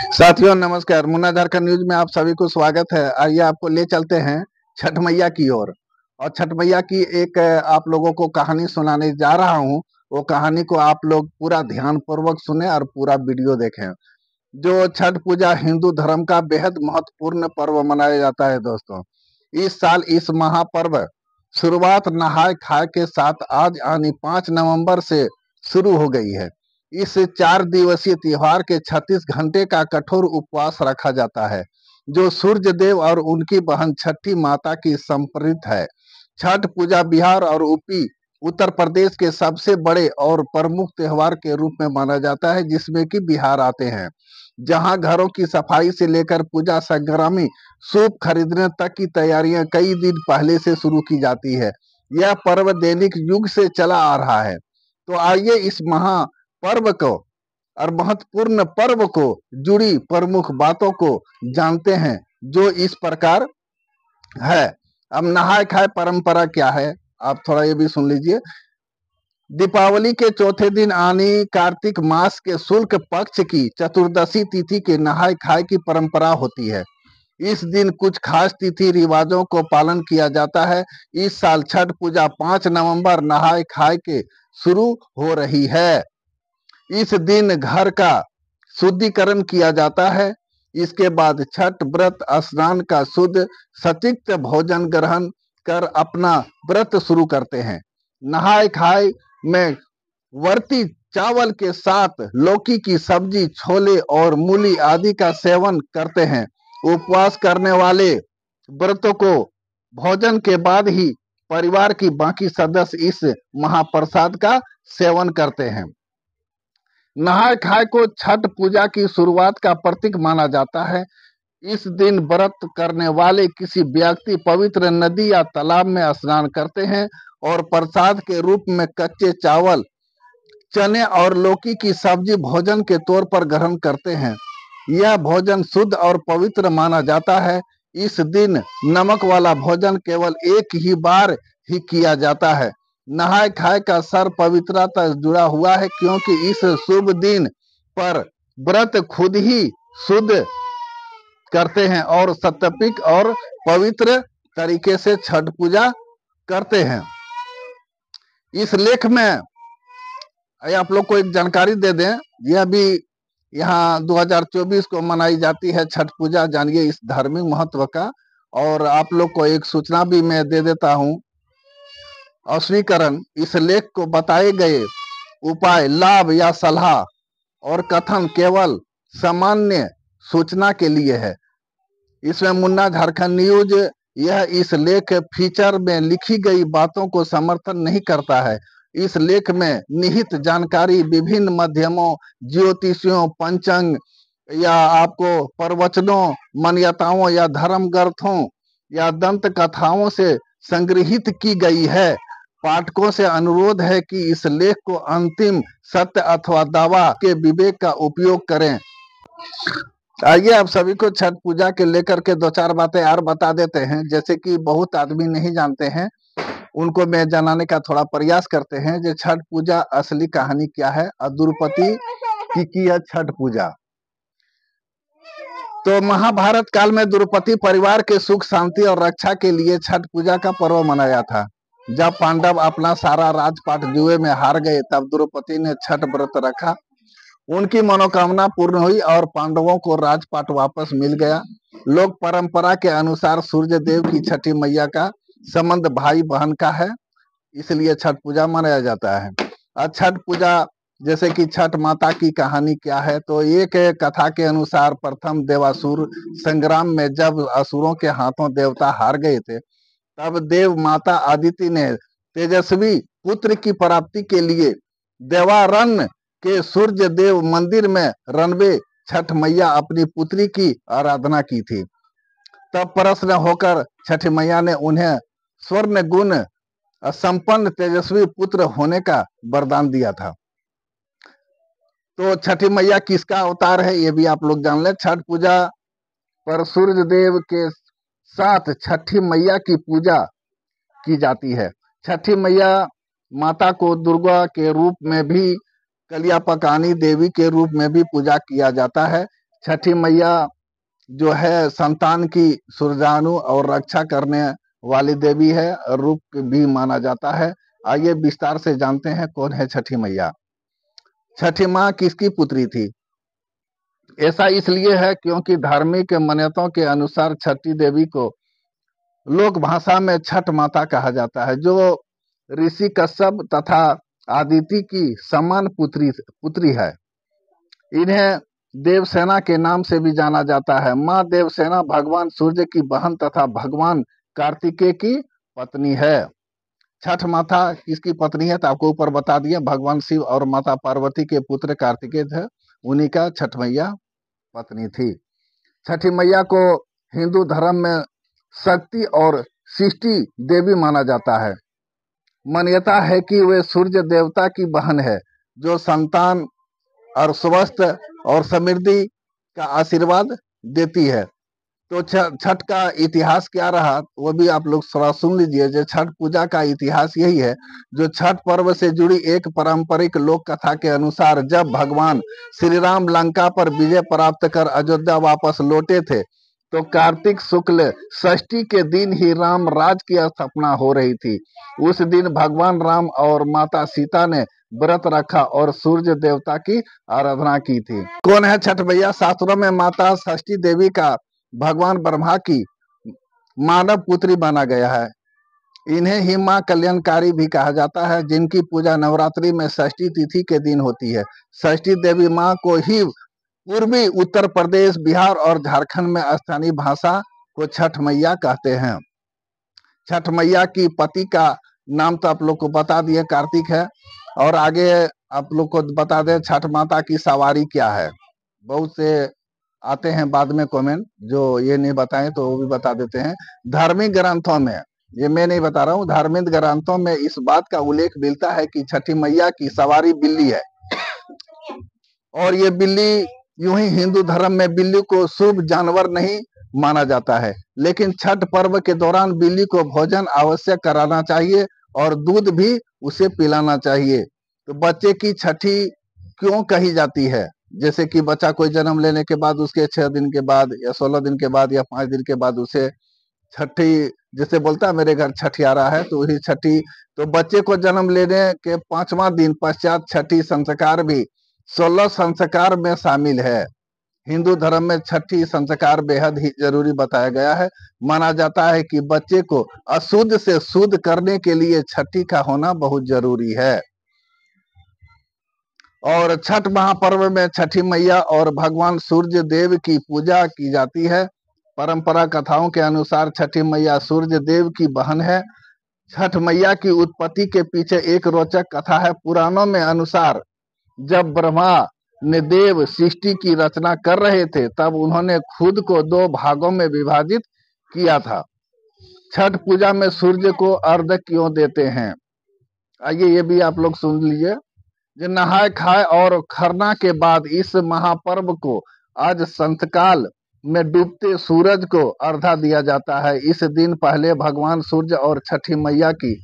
साथियों नमस्कार। मुन्ना झारखंड न्यूज में आप सभी को स्वागत है। आइए आपको ले चलते हैं छठ मैया की ओर। और छठ मैया की एक आप लोगों को कहानी सुनाने जा रहा हूं। वो कहानी को आप लोग पूरा ध्यान पूर्वक सुने और पूरा वीडियो देखें। जो छठ पूजा हिंदू धर्म का बेहद महत्वपूर्ण पर्व मनाया जाता है दोस्तों। इस साल इस महापर्व शुरुआत नहाय खाए के साथ आज यानी 5 नवंबर से शुरू हो गई है। इस 4 दिवसीय त्योहार के 36 घंटे का कठोर उपवास रखा जाता है, जो सूर्य देव और उनकी बहन छठी माता की समर्पित है। छठ पूजा बिहार और यूपी उत्तर प्रदेश के सबसे बड़े और प्रमुख त्योहार के रूप में माना जाता है, जिसमें कि बिहार आते हैं, जहां घरों की सफाई से लेकर पूजा सामग्री सूप खरीदने तक की तैयारियां कई दिन पहले से शुरू की जाती है। यह पर्व दैनिक युग से चला आ रहा है। तो आइए इस महापर्व को और महत्वपूर्ण पर्व को जुड़ी प्रमुख बातों को जानते हैं, जो इस प्रकार है। अब नहाय खाए परंपरा क्या है, आप थोड़ा ये भी सुन लीजिए। दीपावली के चौथे दिन यानी कार्तिक मास के शुक्ल पक्ष की चतुर्दशी तिथि के नहाय खाए की परंपरा होती है। इस दिन कुछ खास तिथि रिवाजों को पालन किया जाता है। इस साल छठ पूजा 5 नवंबर नहाय खाए के शुरू हो रही है। इस दिन घर का शुद्धिकरण किया जाता है। इसके बाद छठ व्रत स्नान का शुद्ध सचिक्त भोजन ग्रहण कर अपना व्रत शुरू करते हैं। नहाय खाए में वर्ती चावल के साथ लौकी की सब्जी, छोले और मूली आदि का सेवन करते हैं। उपवास करने वाले व्रतों को भोजन के बाद ही परिवार की बाकी सदस्य इस महाप्रसाद का सेवन करते हैं। नहाय खाए को छठ पूजा की शुरुआत का प्रतीक माना जाता है। इस दिन व्रत करने वाले किसी व्यक्ति पवित्र नदी या तालाब में स्नान करते हैं और प्रसाद के रूप में कच्चे चावल, चने और लौकी की सब्जी भोजन के तौर पर ग्रहण करते हैं। यह भोजन शुद्ध और पवित्र माना जाता है। इस दिन नमक वाला भोजन केवल एक ही बार ही किया जाता है। नहाय खाए का सर पवित्रता से जुड़ा हुआ है, क्योंकि इस शुभ दिन पर व्रत खुद ही शुद्ध करते हैं और सात्विक और पवित्र तरीके से छठ पूजा करते हैं। इस लेख में आप लोग को एक जानकारी दे दें, यह भी यहाँ 2024 को मनाई जाती है छठ पूजा। जानिए इस धार्मिक महत्व का। और आप लोग को एक सूचना भी मैं दे देता हूँ। अस्वीकरण इस लेख को बताए गए उपाय, लाभ या सलाह और कथन केवल सामान्य सूचना के लिए है। इसमें मुन्ना झारखंड न्यूज यह इस लेख फीचर में लिखी गई बातों को समर्थन नहीं करता है। इस लेख में निहित जानकारी विभिन्न माध्यमों, ज्योतिषियों, पंचांग या आपको प्रवचनों, मान्यताओं या धर्म ग्रंथों या दंत कथाओं से संग्रहित की गई है। पाठकों से अनुरोध है कि इस लेख को अंतिम सत्य अथवा दावा के विवेक का उपयोग करें। आइए आप सभी को छठ पूजा के लेकर के 2-4 बातें और बता देते हैं, जैसे कि बहुत आदमी नहीं जानते हैं, उनको मैं जानने का थोड़ा प्रयास करते हैं। जो छठ पूजा असली कहानी क्या है और द्रौपदी की है छठ पूजा। तो महाभारत काल में द्रौपदी परिवार के सुख शांति और रक्षा के लिए छठ पूजा का पर्व मनाया था। जब पांडव अपना सारा राजपाट जुए में हार गए, तब द्रौपदी ने छठ व्रत रखा। उनकी मनोकामना पूर्ण हुई और पांडवों को राजपाट वापस मिल गया। लोक परंपरा के अनुसार सूर्य देव की छठी मैया का संबंध भाई बहन का है, इसलिए छठ पूजा मनाया जाता है। और छठ पूजा जैसे कि छठ माता की कहानी क्या है, तो एक कथा के अनुसार प्रथम देवासुर संग्राम में जब असुरों के हाथों देवता हार गए थे, तब देव माता आदिति ने तेजस्वी पुत्र की प्राप्ति के लिए देवारण्य के सूर्य देव मंदिर में रणवे छठ मैया अपनी पुत्री की आराधना की थी। तब प्रसन्न होकर छठ मैया ने उन्हें स्वर्ण गुण संपन्न तेजस्वी पुत्र होने का वरदान दिया था। तो छठी मैया किसका अवतार है, ये भी आप लोग जान लें। छठ पूजा पर सूर्य देव के साथ छठी मैया की पूजा की जाती है। छठी मैया माता को दुर्गा के रूप में भी, कलियापकानी देवी के रूप में भी पूजा किया जाता है। छठी मैया जो है संतान की सुरजानु और रक्षा करने वाली देवी है, रूप भी माना जाता है। आइए विस्तार से जानते हैं कौन है छठी मैया। छठी माँ किसकी पुत्री थी? ऐसा इसलिए है क्योंकि धार्मिक मान्यताओं के अनुसार छठी देवी को लोक भाषा में छठ माता कहा जाता है, जो ऋषि कश्यप तथा आदिति की समान पुत्री है। इन्हें देवसेना के नाम से भी जाना जाता है। माँ देवसेना भगवान सूर्य की बहन तथा भगवान कार्तिकेय की पत्नी है। छठ माता किसकी पत्नी है? तो आपको ऊपर बता दिए, भगवान शिव और माता पार्वती के पुत्र कार्तिकेय थे, उन्हीं का छठ मैया पत्नी थी। छठी मैया को हिंदू धर्म में शक्ति और सृष्टि देवी माना जाता है। मान्यता है कि वे सूर्य देवता की बहन है, जो संतान और स्वास्थ्य और समृद्धि का आशीर्वाद देती है। तो छठ का इतिहास क्या रहा वो भी आप लोग थोड़ा सुन लीजिए। जो छठ पूजा का इतिहास यही है। जो छठ पर्व से जुड़ी एक पारंपरिक लोक कथा के अनुसार, जब भगवान श्री राम लंका पर विजय प्राप्त कर अयोध्या वापस लौटे थे, तो कार्तिक शुक्ल षष्ठी के दिन ही राम राज की स्थापना हो रही थी। उस दिन भगवान राम और माता सीता ने व्रत रखा और सूर्य देवता की आराधना की थी। कौन है छठ मैया? शास्त्रों में माता षष्ठी देवी का भगवान ब्रह्मा की मानव पुत्री माना गया है। इन्हें ही मां कल्याणकारी भी कहा जाता है, जिनकी पूजा नवरात्रि में षष्ठी तिथि के दिन होती है। षष्ठी देवी मां को ही पूर्वी उत्तर प्रदेश, बिहार और झारखंड में स्थानीय भाषा को छठ मैया कहते हैं। छठ मैया की पति का नाम तो आप लोग को बता दिए, कार्तिक है। और आगे आप लोग को बता दें छठ माता की सवारी क्या है। बहुत से आते हैं बाद में कमेंट, जो ये नहीं बताएं तो वो भी बता देते हैं। धार्मिक ग्रंथों में, ये मैं नहीं बता रहा हूँ, धार्मिक ग्रंथों में इस बात का उल्लेख मिलता है कि छठी मैया की सवारी बिल्ली है। और ये बिल्ली, यूं ही हिंदू धर्म में बिल्ली को शुभ जानवर नहीं माना जाता है, लेकिन छठ पर्व के दौरान बिल्ली को भोजन अवश्य कराना चाहिए और दूध भी उसे पिलाना चाहिए। तो बच्चे की छठी क्यों कही जाती है? जैसे कि बच्चा कोई जन्म लेने के बाद उसके 6 दिन के बाद या 16 दिन के बाद या 5 दिन के बाद उसे छठी, जैसे बोलता है मेरे घर छठियारा है, तो वही छठी। तो बच्चे को जन्म लेने के 5वां दिन पश्चात छठी संस्कार भी 16 संस्कार में शामिल है। हिंदू धर्म में छठी संस्कार बेहद ही जरूरी बताया गया है। माना जाता है कि बच्चे को अशुद्ध से शुद्ध करने के लिए छठी का होना बहुत जरूरी है। और छठ महापर्व में छठी मैया और भगवान सूर्य देव की पूजा की जाती है। परंपरा कथाओं के अनुसार छठी मैया सूर्य देव की बहन है। छठ मैया की उत्पत्ति के पीछे एक रोचक कथा है। पुराणों में अनुसार जब ब्रह्मा ने देव सृष्टि की रचना कर रहे थे, तब उन्होंने खुद को 2 भागों में विभाजित किया था। छठ पूजा में सूर्य को अर्घ्य क्यों देते हैं? आइए ये भी आप लोग सुन लीजिए। जो नहाए खाए और खरना के बाद इस महापर्व को आज संतकाल में डूबते सूरज को अर्घ्य दिया जाता है। इस दिन पहले भगवान सूर्य और छठी मैया की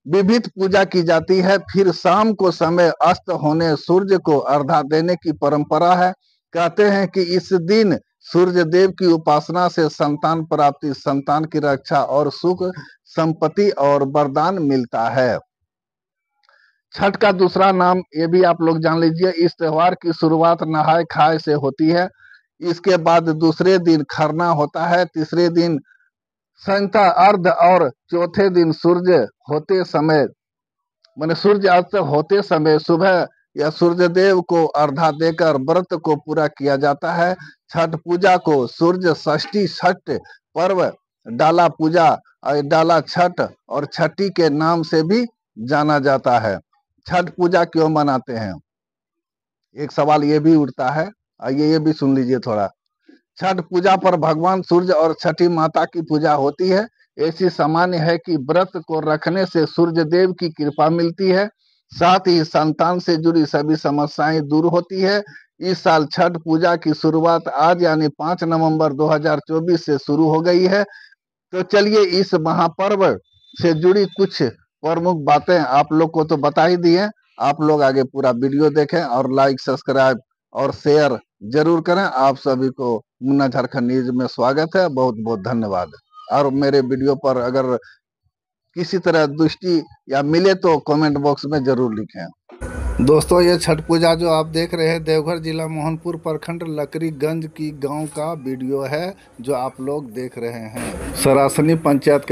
विविध पूजा की जाती है, फिर शाम को समय अस्त होने सूर्य को अर्घ्य देने की परंपरा है। कहते हैं कि इस दिन सूर्य देव की उपासना से संतान प्राप्ति, संतान की रक्षा और सुख संपत्ति और वरदान मिलता है। छठ का दूसरा नाम ये भी आप लोग जान लीजिए। इस त्योहार की शुरुआत नहाए खाए से होती है। इसके बाद दूसरे दिन खरना होता है, तीसरे दिन संता अर्ध और चौथे दिन सूर्य होते समय, माने सूर्य अस्त होते समय सुबह या सूर्य देव को अर्घ्य देकर व्रत को पूरा किया जाता है। छठ पूजा को सूर्य षष्ठी छठ पर्व, डाला पूजा, डाला छठ और छठी के नाम से भी जाना जाता है। छठ पूजा क्यों मनाते हैं? एक सवाल ये भी उठता है, आइए ये भी सुन लीजिए थोड़ा। छठ पूजा पर भगवान सूर्य और छठी माता की पूजा होती है। ऐसी सामान्य है कि व्रत को रखने से सूर्य देव की कृपा मिलती है, साथ ही संतान से जुड़ी सभी समस्याएं दूर होती है। इस साल छठ पूजा की शुरुआत आज यानी 5 नवंबर 2024 से शुरू हो गई है। तो चलिए इस महापर्व से जुड़ी कुछ प्रमुख बातें आप लोग को तो बता ही दी है। आप लोग आगे पूरा वीडियो देखें और लाइक, सब्सक्राइब और शेयर जरूर करें। आप सभी को मुन्ना झारखंड न्यूज में स्वागत है। बहुत बहुत धन्यवाद। और मेरे वीडियो पर अगर किसी तरह दृष्टि या मिले तो कमेंट बॉक्स में जरूर लिखें। दोस्तों, ये छठ पूजा जो आप देख रहे हैं देवघर जिला मोहनपुर प्रखंड लकड़ीगंज की गांव का वीडियो है जो आप लोग देख रहे हैं। सरासनी पंचायत के